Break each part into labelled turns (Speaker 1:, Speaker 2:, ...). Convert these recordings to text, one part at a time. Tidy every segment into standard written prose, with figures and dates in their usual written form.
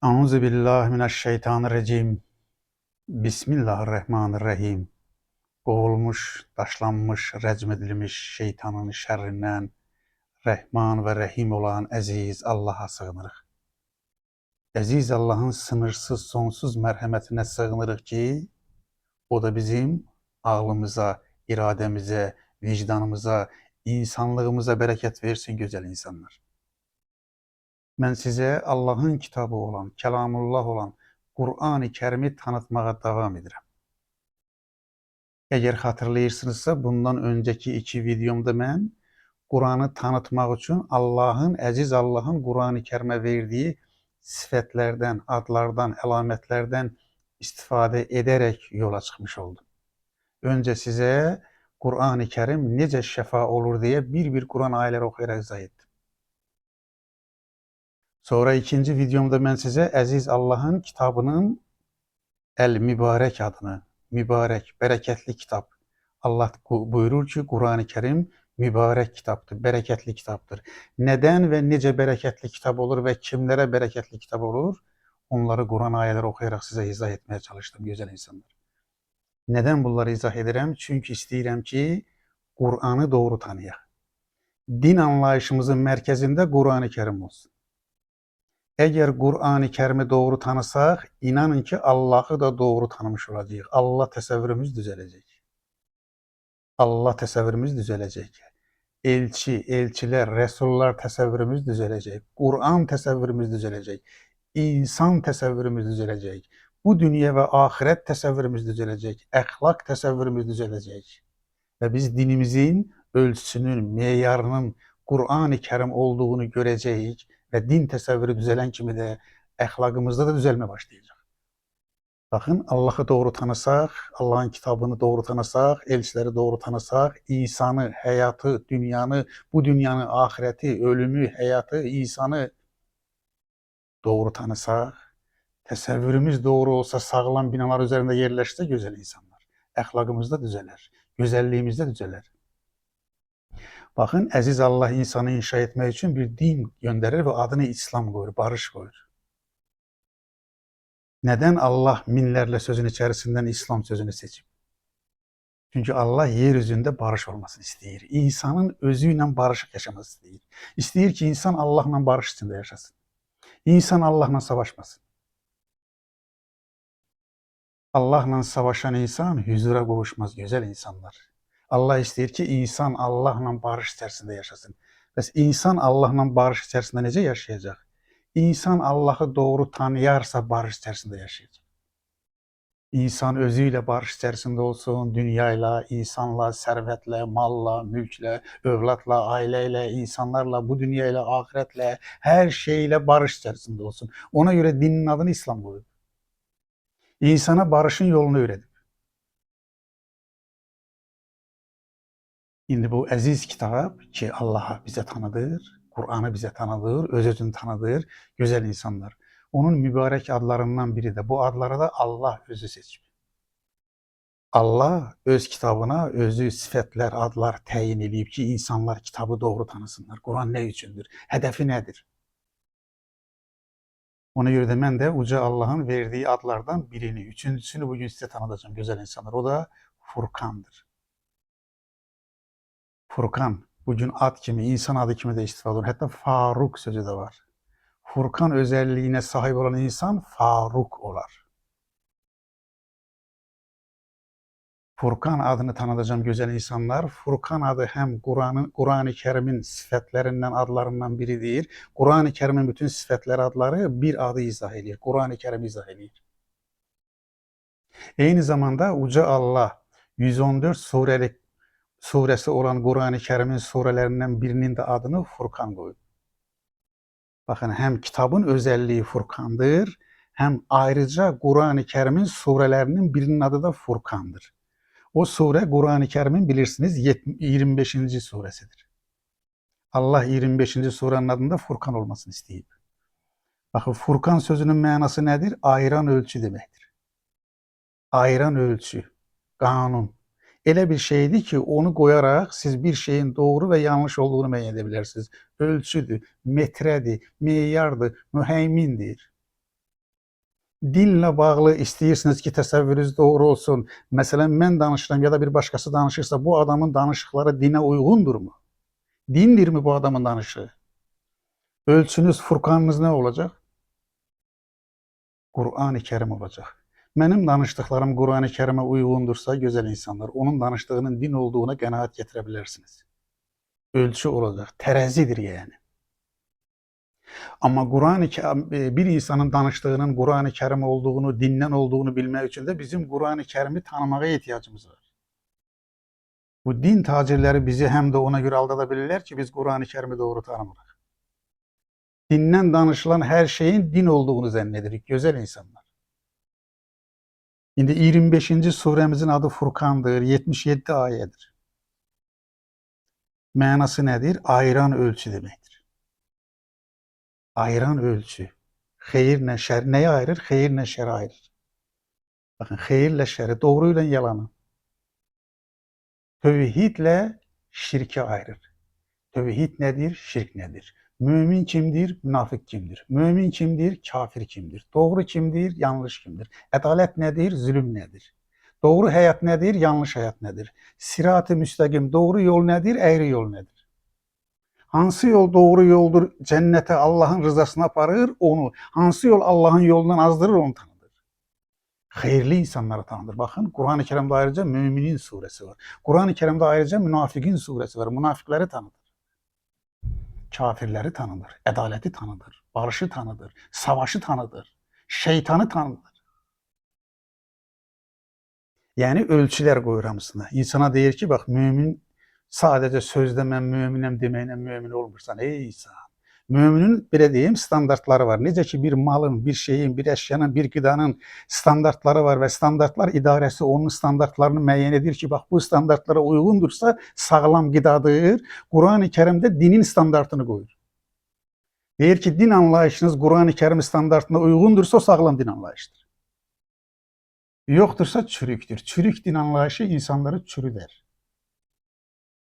Speaker 1: Euzu billahi mineşşeytanirracim. Bismillahirrahmanirrahim. Kovulmuş, taşlanmış, rəcm edilmiş şeytanın şerrinden Rəhman ve Rahim olan əziz Allah'a sığınırıq. Əziz Allah'ın sınırsız, sonsuz mərhəmətinə sığınırıq ki, o da bizim ağlımıza, irademize, vicdanımıza, insanlığımıza bərəkət versin gözəl insanlar. Mən sizə Allah'ın kitabı olan, Kəlamullah olan Kur'an-ı Kerim'i tanıtmağa devam edirəm. Eğer hatırlayırsınızsa bundan önceki iki videomda mən Kur'an'ı tanıtmak için Allah'ın, əziz Allah'ın Kur'an-ı Kerim'e verdiği sifətlərdən, adlardan, əlamətlərdən istifade ederek yola çıkmış oldum. Önce size Kur'an-ı Kerim necə şəfa olur diye bir Kur'an ayələri oxuyarak izah ettim. Sonra ikinci videomda mən sizə əziz Allah'ın kitabının El-Mübarek adını, mübarek, bereketli kitap. Allah buyurur ki Kur'an-ı Kerim mübarek kitaptır, bereketli kitaptır. Neden ve nice bereketli kitap olur ve kimlere bereketli kitap olur? Onları Kur'an ayetleri okuyarak size izah etmeye çalıştım güzel insanlar. Neden bunları izah ederim? Çünkü istəyirəm ki Kur'an'ı doğru tanıyaq. Din anlayışımızın merkezinde Kur'an-ı Kerim olsun. Eğer Kur'an-ı Kerim'i doğru tanısaq, inanın ki Allah'ı da doğru tanımış olacağıq. Allah təsəvvürümüz düzələcək. Allah təsəvvürümüz düzələcək. Elçi, elçilər, rəsullar təsəvvürümüz düzələcək. Kur'an təsəvvürümüz düzələcək. İnsan təsəvvürümüz düzələcək. Bu dünya və ahirət təsəvvürümüz düzələcək. Əxlaq təsəvvürümüz düzələcək. Və biz dinimizin ölçüsünün, meyarının Kur'an-ı Kerim olduğunu görəcəyik. Ve din təsəvvürü düzelen kimi də əxlaqımızda da düzəlmə başlayacaq. Bakın Allah'ı doğru tanısaq, Allah'ın kitabını doğru tanısaq, elçileri doğru tanısaq, insanı, hayatı, dünyanı, bu dünyanın ahireti, ölümü, hayatı, insanı doğru tanısaq, təsəvvürümüz doğru olsa, sağlam binalar üzerinde yerleşse güzel insanlar. Əxlaqımız da düzələr, güzelliğimiz de düzələr. Bakın əziz Allah insanı inşa etmek için bir din gönderir ve adını İslam koyur, barış koyur. Neden Allah minlerle sözün içerisinden İslam sözünü seçip? Çünkü Allah yeryüzünde barış olmasını istəyir. İnsanın özüyle barışık yaşamasını istəyir. İstəyir ki insan Allah'la barış içinde yaşasın. İnsan Allah'la savaşmasın. Allah'la savaşan insan huzura kavuşmaz güzel insanlar. Allah istəyir ki insan Allah'la barış içerisinde yaşasın. Bəs insan Allah'la barış içerisinde necə yaşayacaq? İnsan Allah'ı doğru tanıyarsa barış içerisinde yaşayacak. İnsan özüyle barış içerisinde olsun, dünyayla, insanla, servetle, malla, mülkle, övlatla, aileyle, insanlarla, bu dünyayla, ahiretle, her şeyle barış içerisinde olsun. Ona göre dinin adını İslam koyuyor. İnsana barışın yolunu öğretip. Şimdi bu əziz kitap ki Allah bize tanıdır, Kur'an'ı bize tanıdır, öz-özünü tanıdır, güzel insanlar. Onun mübarek adlarından biri de bu adları da Allah özü seçip. Allah öz kitabına özü sifətlər, adlar təyin edib ki insanlar kitabı doğru tanısınlar. Kur'an ne üçündür? Hedefi nedir? Ona göre de mən də uca Allah'ın verdiği adlardan birini, üçüncüsünü bugün size tanıtacağım güzel insanlar. O da Furkan'dır. Furkan, bugün ad kimi, insan adı kimi de istifadə olunur. Hətta Faruk sözü de var. Furkan özelliğine sahip olan insan Faruk olar. Furkan adını tanıtacağım güzel insanlar. Furkan adı hem Kur'an-ı Kerim'in sifetlerinden, adlarından biridir. Kur'an-ı Kerim'in bütün sifetleri, adları bir adı izah ediyor. Kur'an-ı Kerim izah ediyor. Aynı zamanda Uca Allah 114 suresi olan Kur'an-ı Kerim'in surelerinden birinin de adını Furkan koydu. Bakın hem kitabın özelliği Furkan'dır, hem ayrıca Kur'an-ı Kerim'in surelerinin birinin adı da Furkan'dır. O sure Kur'an-ı Kerim'in bilirsiniz 25. suresidir. Allah 25. surenin adında Furkan olmasını isteyip. Bakın Furkan sözünün manası nedir? Ayıran ölçü demektir. Ayıran ölçü, kanun. Elə bir şeydir ki onu koyarak siz bir şeyin doğru ve yanlış olduğunu müəyyən edebilirsiniz. Ölçüdür, metredir, meyardır, müheymindir. Dinlə bağlı istəyirsiniz ki, təsəvvürünüz doğru olsun. Məsələn, mən danışıram ya da bir başqası danışırsa, bu adamın danışıqları dinə uyğundurmu? Dindirmi bu adamın danışığı? Ölçünüz, Furqanınız nə olacaq? Qur'an-ı Kərim olacaq. Mənim danışdıqlarım Qur'an-ı Kərimə uyğundursa, gözəl insanlar, onun danışdığının din olduğuna qənaət gətirə bilərsiniz. Ölçü olacaq, tərəzidir yəni. Amma bir insanın danışdığının Qur'an-ı Kərim olduğunu, dindən olduğunu bilmək üçün də bizim Qur'an-ı Kərimi tanımağa ehtiyacımız var. Bu din tacirləri bizi həm də ona görə aldada bilirlər ki, biz Qur'an-ı Kərimi doğru tanımırıq. Dindən danışılan hər şeyin din olduğunu zənn edirik, gözəl insanlar. İndi 25-ci surəmizin adı Furqandır, 77 ayədir. Mənası nədir? Ayıran ölçü deməkdir. Ayıran ölçü. Xeyirlə şər nəyi ayırır? Xeyirlə şəri ayırır. Baxın, xeyirlə şəri, doğru ilə yalanı. Tövhidlə şirki ayırır. Tövhid nədir? Şirk nədir? Mümin kimdir? Münafıq kimdir? Mümin kimdir? Kafir kimdir? Doğru kimdir? Yanlış kimdir? Ədalət nədir? Zülüm nədir? Doğru həyat nədir? Yanlış həyat nədir? Sirat-ı müstəqim, doğru yol nədir? Əyri yol nədir? Hansı yol doğru yoldur, cənnətə, Allahın rızasına aparır, onu. Hansı yol Allahın yolundan azdırır, onu tanıdır. Xeyirli insanları tanıdır. Baxın, Qur'an-ı Kərimdə ayrıca Müminin surəsi var. Qur'an-ı Kərimdə ayrıca Münafiqin surəsi var. Münafiqləri tanıdır. Kafirləri tanıdır. Ədaləti tanıdır. Barışı tanıdır. Savaşı tanıdır. Şeytanı tanıdır. Yəni, ölçülər qoyur hamısına. İnsana deyir ki, bax, mümin sadəcə sözdə mən möminəm deməklə mömin olmursan, ey insan. Müminin, belə deyim, standartları var. Necə ki, bir malın, bir şeyin, bir əşyanın, bir qidanın standartları var və standartlar idarəsi onun standartlarını müəyyən edir ki, bax, bu standartlara uyğundursa sağlam qidadır. Qur'an-ı Kərimdə dinin standartını qoyur. Deyir ki, din anlayışınız Qur'an-ı Kərim standartına uyğundursa o sağlam din anlayışıdır. Yoxdursa çürükdür. Çürük din anlayışı insanları çürüdər.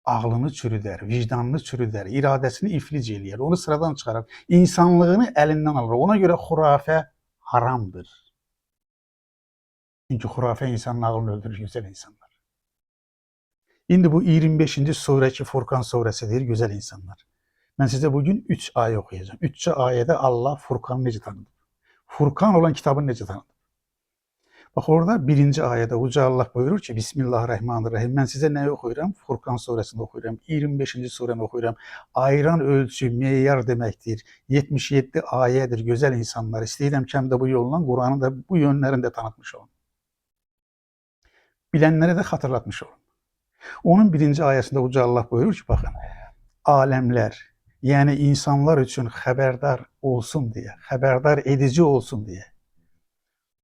Speaker 1: Ağlını çürüdər, vicdanını çürüdər, iradəsini iflic eləyər, onu sıradan çıxarar, insanlığını əlindən alır. Ona görə xurafə haramdır. Çünki xurafə insanın ağlını öldürür, gözəl insanlar. İndi bu 25-ci surə ki, Furqan surəsidir, gözəl insanlar. Mən sizə bugün 3 ayə oxuyacağım. 3 ayədə Allah Furqanı necə tanıdı? Furqan olan kitabını necə tanıdı? Bax, orada 1-ci ayədə Uca Allah buyurur ki, Bismillahirrahmanirrahim. Mən sizə nəyi oxuyuram? Furqan surəsini oxuyuram. 25-ci surəni oxuyuram. Ayıran ölçü, meyar deməkdir. 77 ayədir, gözəl insanlar. İstəyirəm ki, həm də bu yolla Qur'anı da bu yönlərində tanıtmış olun. Bilənlərə də xatırlatmış olun. Onun 1-ci ayəsində Uca Allah buyurur ki, baxın, aləmlər, yəni insanlar üçün xəbərdar olsun deyə, xəbərdar edici olsun deyə.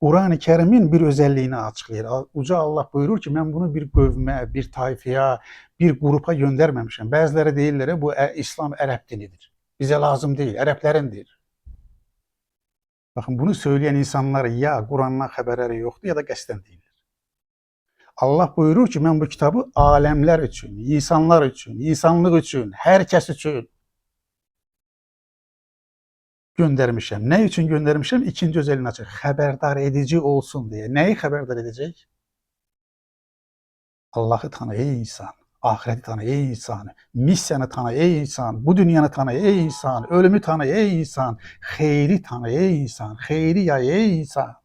Speaker 1: Qur'an-ı Kərimin bir özəlliyini açıqlayır. Uca Allah buyurur ki, mən bunu bir qövmə, bir tayfaya, bir qrupa göndərməmişəm. Bəziləri deyirlər, bu İslam ərəb dinidir. Bizə lazım deyil, ərəblərindir. Baxın, bunu söyləyən insanlar ya Qur'andan xəbərləri yoxdur, ya da qəsdən deyirlər. Allah buyurur ki, mən bu kitabı aləmlər üçün, insanlar üçün, insanlıq üçün, hər kəs üçün göndərmişəm. Nə üçün göndərmişəm? İkinci özəlini açıq. Xəbərdar edici olsun deyə. Nəyi xəbərdar edəcək? Allah'ı tanı ey insan. Ahireti tanı ey insan. Missiyanı tanı ey insan. Bu dünyanı tanı ey insan. Ölümü tanı ey insan. Xeyri tanı ey insan. Xeyri yay ey insan.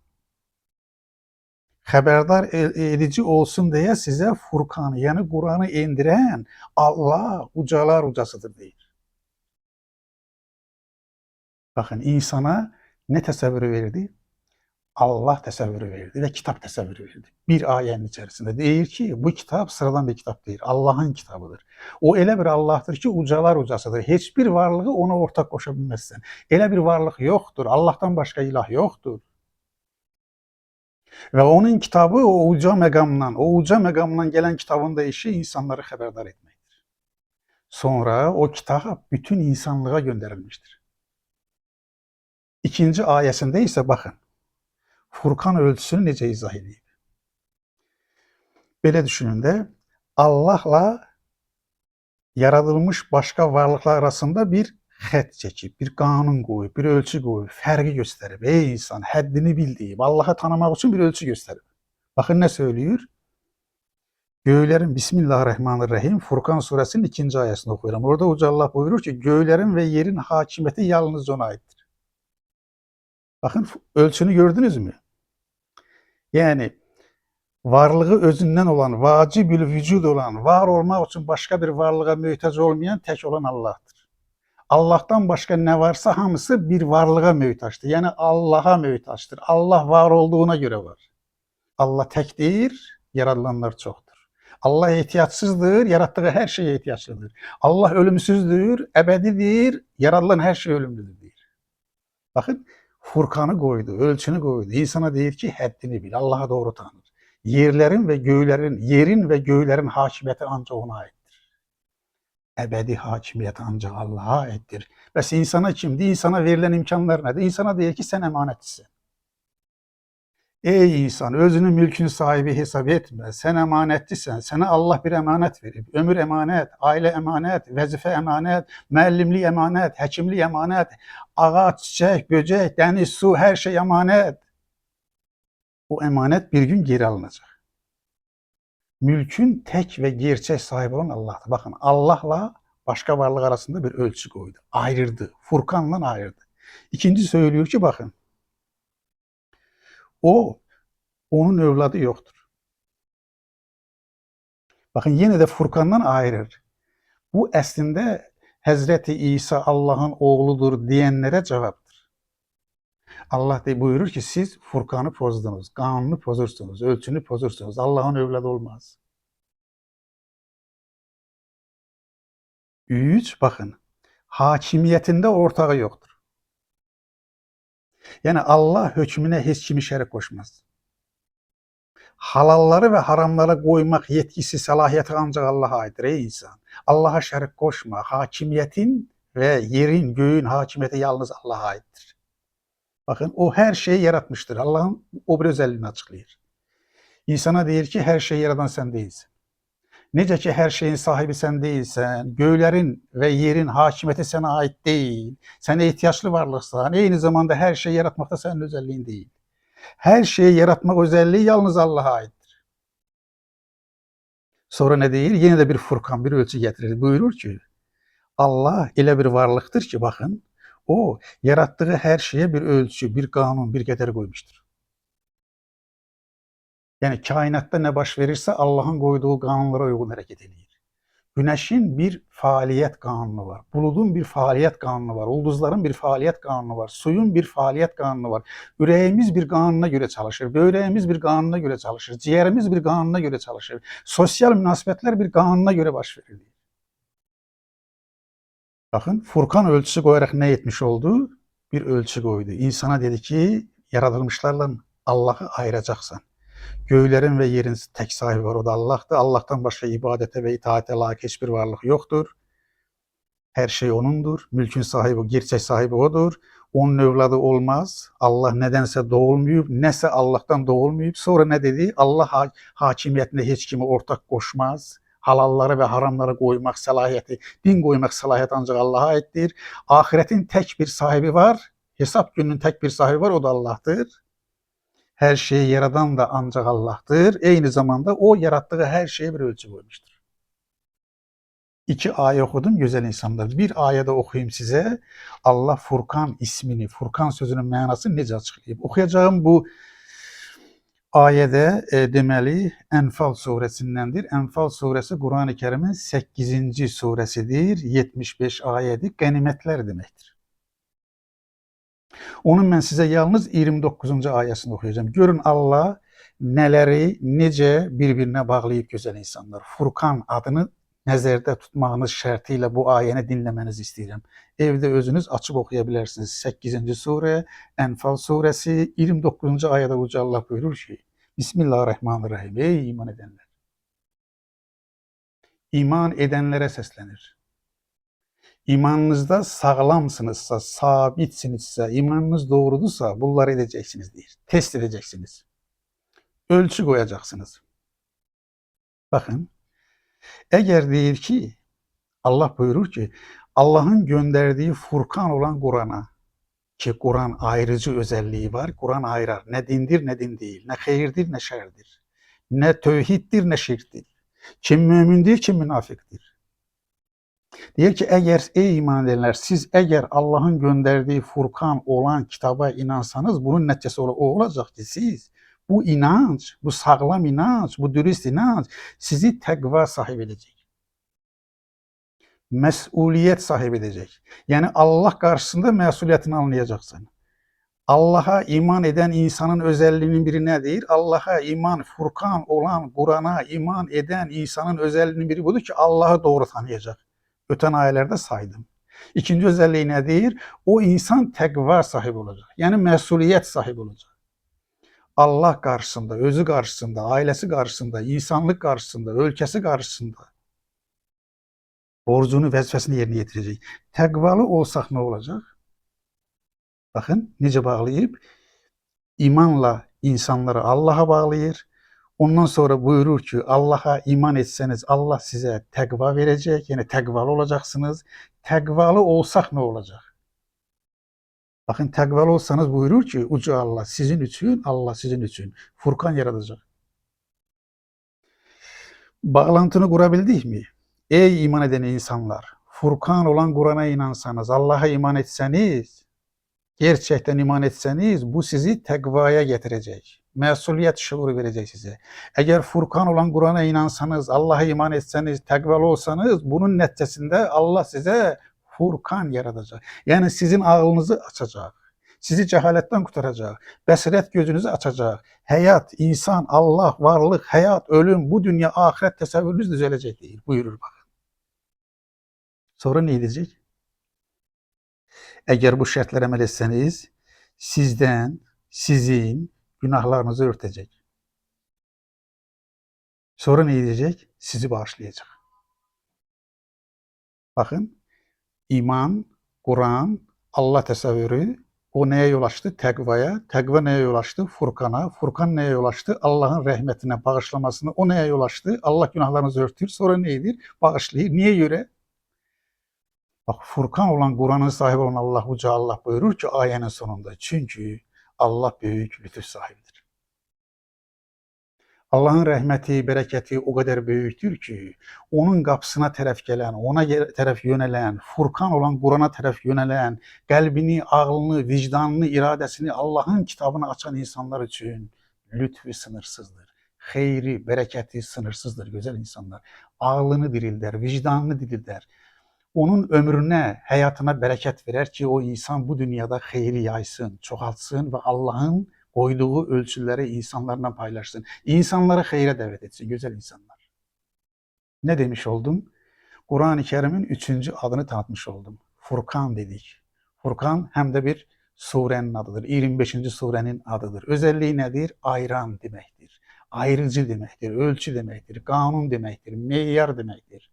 Speaker 1: Xəbərdar edici olsun deyə sizə Furqanı, yəni Qur'anı endirən Allah ucalar ucasıdır deyir. Baxın, insana nə təsəvvürü verdi? Allah təsəvvürü verdi və kitab təsəvvürü verdi. Bir ayənin içərisində deyir ki, bu kitab sıradan bir kitab deyil, Allahın kitabıdır. O elə bir Allahdır ki, ucalar ucasıdır. Heç bir varlığı ona ortaq qoşa bilməzsən. Elə bir varlıq yoxdur, Allahdan başqa ilah yoxdur. Və onun kitabı o uca məqamdan gələn kitabın da işi insanları xəbərdar etməkdir. Sonra o kitab bütün insanlığa göndərilmişdir. İkinci ayəsində isə baxın, Furqan ölçüsünü necə izah edib. Belə düşünün də, Allahla yaradılmış başqa varlıqlar arasında bir xətt çəkib, bir qanun qoyub, bir ölçü qoyub, fərqi göstərib. Ey insan, həddini bil deyib, Allahı tanımaq üçün bir ölçü göstərib. Baxın nə söylüyor? Göylərin Bismillahirrahmanirrahim Furqan surəsinin 2-ci ayəsini oxuyuram. Orada Uca Allah buyurur ki, göylərin və yerin hakimiyyəti yalnız ona aiddir. Baxın, ölçünü gördünüzmü? Yəni varlığı özündən olan, vacibül vücud olan, var olmaq üçün başqa bir varlığa möhtac olmayan tək olan Allahdır. Allahdan başqa nə varsa hamısı bir varlığa möhtaçdır. Yəni Allaha möhtaçdır. Allah var olduğuna görə var. Allah təkdir, yaradılanlar çoxdur. Allah ehtiyacsızdır, yaratdığı hər şeyə ehtiyaclıdır. Allah ölümsüzdür, əbədidir, yaradılan hər şey ölümlüdür deyir. Baxın, Furqanı qoydu, ölçünü qoydu. İnsana deyir ki, həddini bil, Allah'a doğru tanır. Yerin və göylərin hakimiyyəti ancaq ona aiddir. Əbədi hakimiyyət ancaq Allah'a aiddir. Bəs insana kimdir? İnsana verilən imkanlar nədir? İnsana deyir ki, sən əmanətçisən. Ey insan, özünü mülkün sahibi hesab etmə. Sən əmanətçisən. Sənə Allah bir əmanət verib. Ömür əmanət, ailə əmanət, vəzifə əmanət, müəllimlik əmanət, həkimlik əmanət, ağac, çiçək, böcək, dəniz, su, hər şey əmanət. O əmanət bir gün geri alınacaq. Mülkün tək və gerçək sahibi olan Allahdır. Baxın, Allahla başqa varlıq arasında bir ölçü qoydu. Ayırdı. Furqanla ayırdı. İkinci söylüyor ki, baxın, onun övladı yoxdur. Baxın, yenə də Furqandan ayırır. Bu əslində Həzrəti İsa Allahın oğludur deyənlərə cavabdır. Allah buyurur ki, siz Furqanı pozdunuz, qanunu pozursunuz, ölçünü pozursunuz. Allahın övladı olmaz. 3, baxın, hakimiyyətində ortağı yoxdur. Yəni Allah hökmünə heç kimi şərik qoşmaz. Halalları və haramları qoymaq yetkisi, səlahiyyəti ancaq Allaha aiddir ey insan. Allaha şərik qoşma. Hakimiyyətin və yerin, göyün hakimiyyəti yalnız Allaha aiddir. Baxın, o hər şeyi yaratmışdır. Allahın o bir özəlliyini açıqlayır. İnsana deyir ki, hər şeyi yaradan sən deyilsən. Necə ki, hər şeyin sahibi sən deyilsən, göylərin və yerin hakimiyyəti sənə aid deyil, sən ehtiyaclı varlıqsan, eyni zamanda hər şeyi yaratmaqda sənin özəlliyin deyil. Hər şeyi yaratmaq özəlliyi yalnız Allaha aiddir. Sonra nə deyir? Yenə də bir Furqan, bir ölçü gətirir. Buyurur ki, Allah elə bir varlıqdır ki, baxın, o, yaratdığı hər şeyə bir ölçü, bir qanun, bir qədər qoymuşdur. Yəni, kainatda nə baş verirsə, Allahın qoyduğu qanunlara uyğun hərəkət edir. Günəşin bir fəaliyyət qanunu var, buludun bir fəaliyyət qanunu var, ulduzların bir fəaliyyət qanunu var, suyun bir fəaliyyət qanunu var. Ürəyimiz bir qanuna görə çalışır, böyrəyimiz bir qanuna görə çalışır, ciyərimiz bir qanuna görə çalışır, sosial münasibətlər bir qanuna görə baş verir. Baxın, Furqan ölçüsü qoyaraq nə etmiş oldu? Bir ölçü qoydu. İnsana dedi ki, yaradılmışlarla Allahı ayıracaqsan. Göylərin və yerin tək sahibi var, o da Allahdır. Allahdan başqa ibadətə və itaətə layiq heç bir varlıq yoxdur. Hər şey onundur. Mülkün sahibi, gerçək sahibi odur. Onun övladı olmaz. Allah nədənsə doğulmayıb, nəsə Allahdan doğulmayıb. Sonra nə dedi? Allah hakimiyyətində heç kimi ortaq qoşmaz. Halalları və haramları qoymaq səlahiyyəti, din qoymaq səlahiyyəti ancaq Allaha aiddir. Axirətin tək bir sahibi var. Hesab gününün tək bir sahibi var, o da Allahdır. Hər şeyi yaradan da ancaq Allahdır. Eyni zamanda o yaratdığı hər şeyə bir ölçü qoymuşdur. 2 ayə oxudum, gözəl insanlar. Bir ayədə oxuyayım sizə. Allah Furqan ismini, Furqan sözünün mənasını necə açıqlayıb. Oxuyacağım bu ayədə deməli Ənfal surəsindəndir. Ənfal surəsi Qurani Kərimin 8-ci surəsidir. 75 ayədir. Qənimətlər deməkdir. Onun mən sizə yalnız 29-cu ayəsini oxuyacağım. Görün Allah nələri, necə bir-birinə bağlayıb gözəl insanlar. Furqan adını nəzərdə tutmağınız şərti ilə bu ayəni dinləmənizi istəyirəm. Evdə özünüz açıb oxuya bilərsiniz. 8-ci surə, Ənfal surəsi, 29-cu ayədə Uca Allah buyurur ki, Bismillahirrahmanirrahim. Ey iman edənlər! İman edənlərə səslənir. İmanınızda sağlamsınızsa, sabitsinizsə, imanınız doğrudursa, bunları edəcəksiniz deyir. Test edəcəksiniz. Ölçü qoyacaqsınız. Baxın, əgər deyir ki, Allah buyurur ki, Allah'ın gönderdiği Furkan olan Kur'an'a, ki Kur'an ayrıcı özelliği var. Kur'an ayırar. Ne dindir ne din değil. Ne hayırdır ne şerdir. Ne tevhiddir ne şirktir. Kim mümindir kim münafıktır. Diyor ki eğer ey iman edenler siz eğer Allah'ın gönderdiği Furkan olan kitaba inansanız bunun neticesi o olacak ki siz bu inanç, bu sağlam inanç, bu dürüst inanç sizi tekva sahibi edecek. Mesuliyet sahibi edecek. Yani Allah karşısında mesuliyetini anlayacaksın. Allah'a iman eden insanın özelliğinin biri nedir? Allah'a iman, Furkan olan Kur'an'a iman eden insanın özelliğinin biri budur ki Allah'ı doğru tanıyacak. Öten ayelerde saydım. İkinci özelliği nedir? O insan tekva sahibi olacak. Yani mesuliyet sahibi olacak. Allah karşısında, özü karşısında, ailesi karşısında, insanlık karşısında, ülkesi karşısında borcunu, vəzifəsini yerine getirecek. Tekvalı olsak ne olacak? Bakın necə bağlayıb. İmanla insanları Allah'a bağlayır. Ondan sonra buyurur ki Allah'a iman etseniz Allah size tekva verecek. Yani tekvalı olacaksınız. Tekvalı olsak ne olacak? Bakın tekvalı olsanız buyurur ki uca Allah sizin için, Allah sizin için Furkan yaratacak. Bağlantını kurabildik mi? Ey iman eden insanlar, Furkan olan Kur'an'a inansanız, Allah'a iman etseniz, gerçekten iman etseniz bu sizi tekvaya getirecek. Mesuliyet şuuru verecek size. Eğer Furkan olan Kur'an'a inansanız, Allah'a iman etseniz, tekvalı olsanız bunun neticesinde Allah size Furkan yaratacak. Yani sizin ağlınızı açacak. Sizi cehaletten kurtaracak. Basiret gözünüzü açacak. Hayat, insan, Allah, varlık, hayat, ölüm, bu dünya, ahiret tesavvürünüz düzelecek değil. Buyurur bak. Sonra ne diyecek? Eğer bu şartlara əməl etsəniz, sizin günahlarınızı örtecek. Sonra ne edecek? Sizi bağışlayacak. Bakın, iman, Kur'an, Allah təsəvvürü, o neye yol açtı? Tekvaya. Tekva neye yol açtı? Furkan'a. Furkan neye yol açtı? Allah'ın rahmetine, bağışlamasına. O neye yol açtı? Allah günahlarınızı örtür. Sonra neydir? Bağışlayır. Niye göre? Bak Furkan olan Kur'an'ın sahibi olan Allah Uca Allah buyurur ki ayenin sonunda. Çünkü Allah büyük lütuf sahibidir. Allah'ın rahmeti, bereketi o kadar büyüktür ki onun kapısına taraf gelen, ona taraf yönelen, Furkan olan Kur'an'a taraf yönelen, kalbini, ağlını, vicdanını, iradesini Allah'ın kitabını açan insanlar için lütfu sınırsızdır. Hayri, bereketi sınırsızdır güzel insanlar. Ağlını dirilder, vicdanını dirilder. Onun ömrüne, hayatına bereket verer ki o insan bu dünyada hayri yaysın, çoğaltsın ve Allah'ın koyduğu ölçüleri insanlarla paylaşsın. İnsanları hayra davet etsin, güzel insanlar. Ne demiş oldum? Kur'an-ı Kerim'in 3. adını tanıtmış oldum. Furkan dedik. Furkan hem de bir surenin adıdır. 25. surenin adıdır. Özelliği nedir? Ayıran demektir. Ayrıcı demektir, ölçü demektir, kanun demektir, meyyar demektir.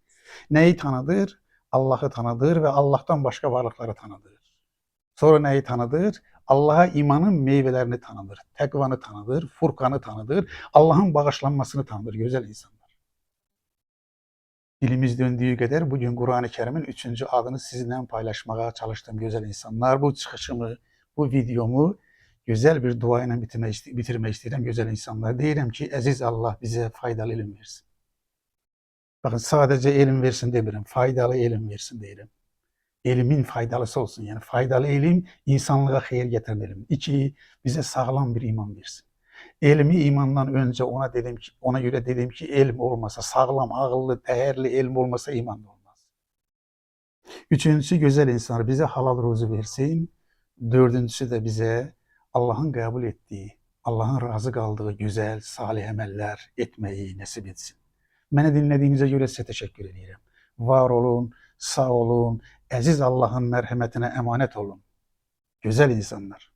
Speaker 1: Neyi tanıdır? Allah'ı tanıdır ve Allah'tan başka varlıkları tanıdır. Sonra neyi tanıdır? Allah'a imanın meyvelerini tanıdır. Tekvanı tanıdır, Furkan'ı tanıdır, Allah'ın bağışlanmasını tanıdır güzel insanlar. Dilimiz döndüğü kadar bugün Kur'an-ı Kerim'in 3. adını sizinle paylaşmaya çalıştım güzel insanlar. Bu çıkışımı, bu videomu güzel bir duayla bitirmek istedim güzel insanlar. Deyirəm ki, aziz Allah bize faydalı ilim versin. Bakın sadece ilim versin demiyorum, faydalı ilim versin deyirim. İlimin faydalısı olsun. Yani faydalı ilim insanlığa hayır getiren ilim. İki, bize sağlam bir iman versin. Elmi imandan önce ona göre dedim ki ilim olmasa, sağlam, ağıllı, değerli ilim olmasa iman da olmaz. Üçüncüsü güzel insanlar bize halal ruzu versin. Dördüncüsü de bize Allah'ın kabul ettiği, Allah'ın razı kaldığı güzel, salih emeller etmeyi nasip etsin. Beni dinlediğinize göre size teşekkür ederim. Var olun, sağ olun, aziz Allah'ın merhametine emanet olun. Güzel insanlar.